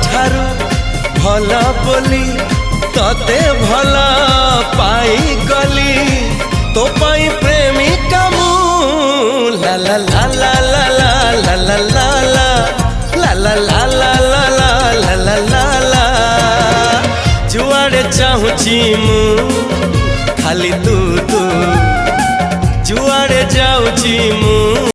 ठारू भल बोली तते भल पाई गली तो पाई प्रेमिका मु ला ला ला ला ला ला ला ला ला ला ला ला ला ला ला ला ला जुआड़े चाहूची मु खाली तू तू जुआड़े जाऊची मु।